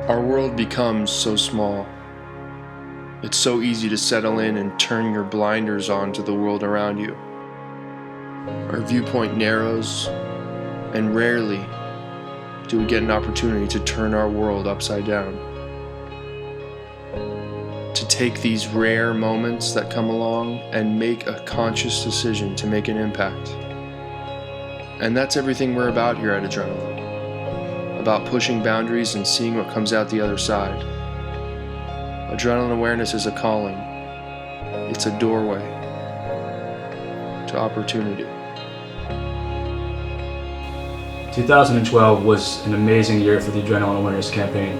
Our world becomes so small. It's so easy to settle in and turn your blinders on to the world around you. Our viewpoint narrows, and rarely do we get an opportunity to turn our world upside down. To take these rare moments that come along and make a conscious decision to make an impact. And that's everything we're about here at Adrenaline. About pushing boundaries and seeing what comes out the other side. Adrenaline awareness is a calling. It's a doorway to opportunity. 2012 was an amazing year for the Adrenaline Awareness Campaign.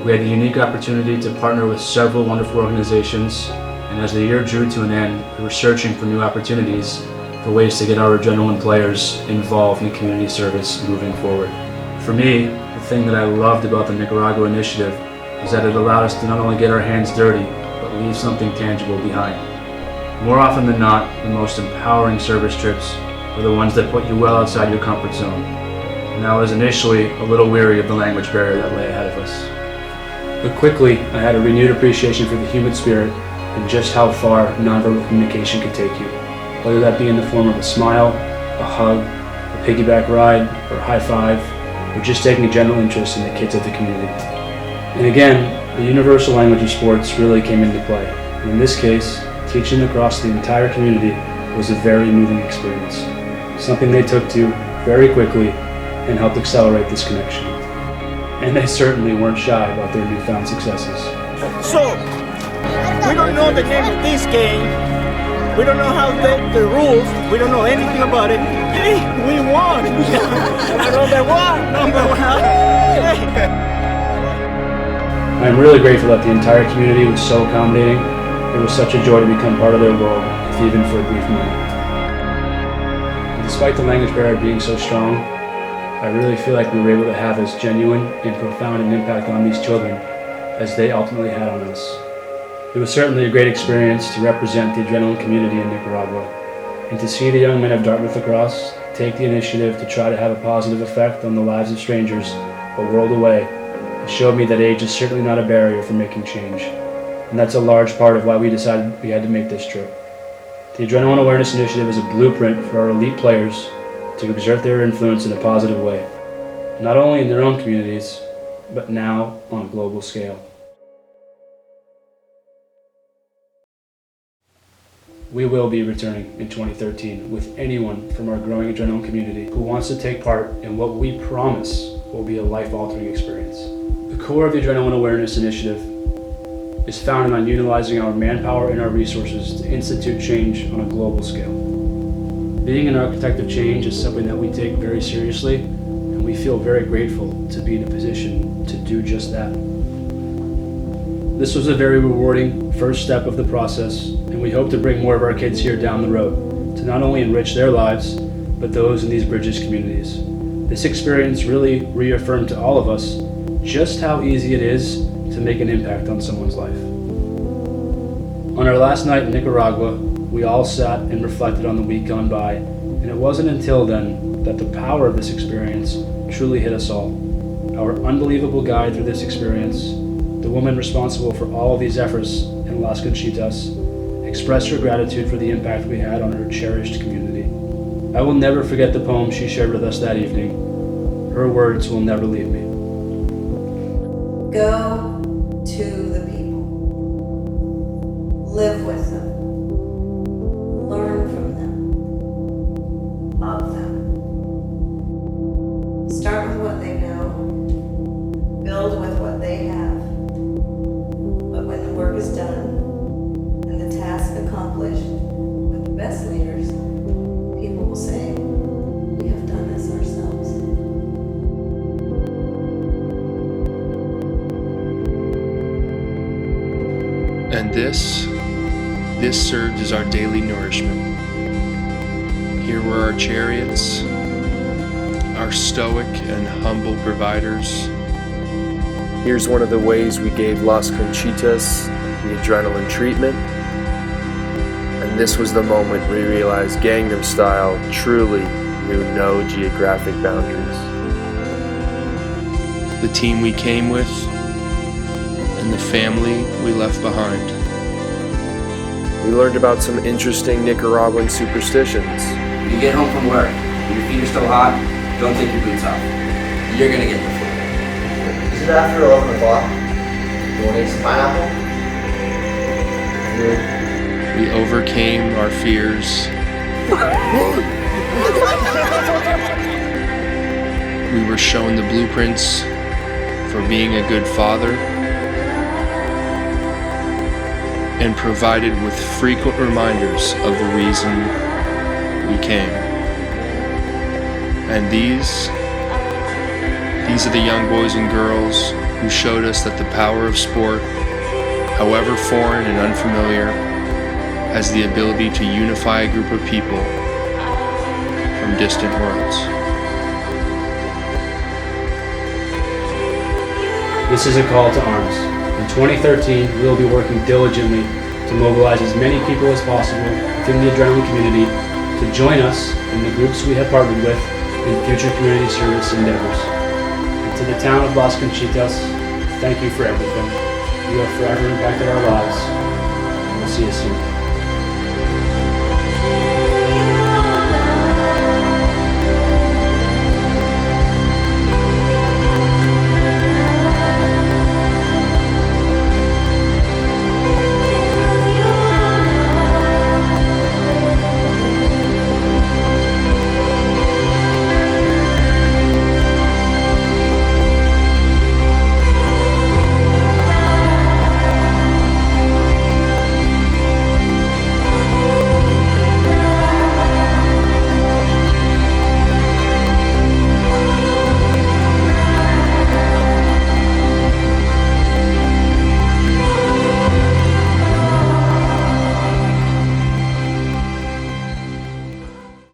We had the unique opportunity to partner with several wonderful organizations, and as the year drew to an end, we were searching for new opportunities for ways to get our Adrenaline players involved in community service moving forward. For me, the thing that I loved about the Nicaragua initiative was that it allowed us to not only get our hands dirty, but leave something tangible behind. More often than not, the most empowering service trips are the ones that put you well outside your comfort zone. And I was initially a little weary of the language barrier that lay ahead of us. But quickly, I had a renewed appreciation for the human spirit and just how far nonverbal communication can take you. Whether that be in the form of a smile, a hug, a piggyback ride, or a high five, or just taking a general interest in the kids of the community. And again, the universal language of sports really came into play. And in this case, teaching across the entire community was a very moving experience. Something they took to very quickly and helped accelerate this connection. And they certainly weren't shy about their newfound successes. So, we don't know the name of this game. We don't know how the rules. We don't know anything about it. Hey, we won! Number one! Hey. I'm really grateful that the entire community was so accommodating. It was such a joy to become part of their world, if even for a brief moment. And despite the language barrier being so strong, I really feel like we were able to have as genuine and profound an impact on these children as they ultimately had on us. It was certainly a great experience to represent the Adrenaline community in Nicaragua, and to see the young men of Dartmouth Lacrosse take the initiative to try to have a positive effect on the lives of strangers a world away. It showed me that age is certainly not a barrier for making change, and that's a large part of why we decided we had to make this trip. The Adrenaline Awareness Initiative is a blueprint for our elite players to exert their influence in a positive way, not only in their own communities, but now on a global scale. We will be returning in 2013 with anyone from our growing Adrenaline community who wants to take part in what we promise will be a life-altering experience. The core of the Adrenaline Awareness Initiative is founded on utilizing our manpower and our resources to institute change on a global scale. Being an architect of change is something that we take very seriously, and we feel very grateful to be in a position to do just that. This was a very rewarding first step of the process, and we hope to bring more of our kids here down the road to not only enrich their lives, but those in these Bridges communities. This experience really reaffirmed to all of us just how easy it is to make an impact on someone's life. On our last night in Nicaragua, we all sat and reflected on the week gone by, and it wasn't until then that the power of this experience truly hit us all. Our unbelievable guide through this experience, the woman responsible for all of these efforts in Las Conchitas, expressed her gratitude for the impact we had on her cherished community. I will never forget the poem she shared with us that evening. Her words will never leave me. Go to the people. Live with them. Learn from them. Love them. Start with what they know. Build with what they have. But when the work is done and the task accomplished with the best leaders, people will say, we have done this ourselves. And this served as our daily nourishment. Here were our chariots, our stoic and humble providers. Here's one of the ways we gave Las Conchitas the adrenaline treatment. And this was the moment we realized Gangnam Style truly knew no geographic boundaries. The team we came with and the family we left behind. We learned about some interesting Nicaraguan superstitions. You get home from work, and your feet are still hot, don't take your boots off. You're gonna get the flu. Is it after 11 o'clock? You want to eat some pineapple? We overcame our fears. We were shown the blueprints for being a good father and provided with frequent reminders of the reason we came. And these are the young boys and girls who showed us that the power of sport, however foreign and unfamiliar, has the ability to unify a group of people from distant worlds. This is a call to arms. In 2013, we will be working diligently to mobilize as many people as possible within the adrenaline community to join us in the groups we have partnered with in future community service endeavors. And to the town of Las Conchitas, thank you for everything. You have forever impacted our lives. We'll see you soon.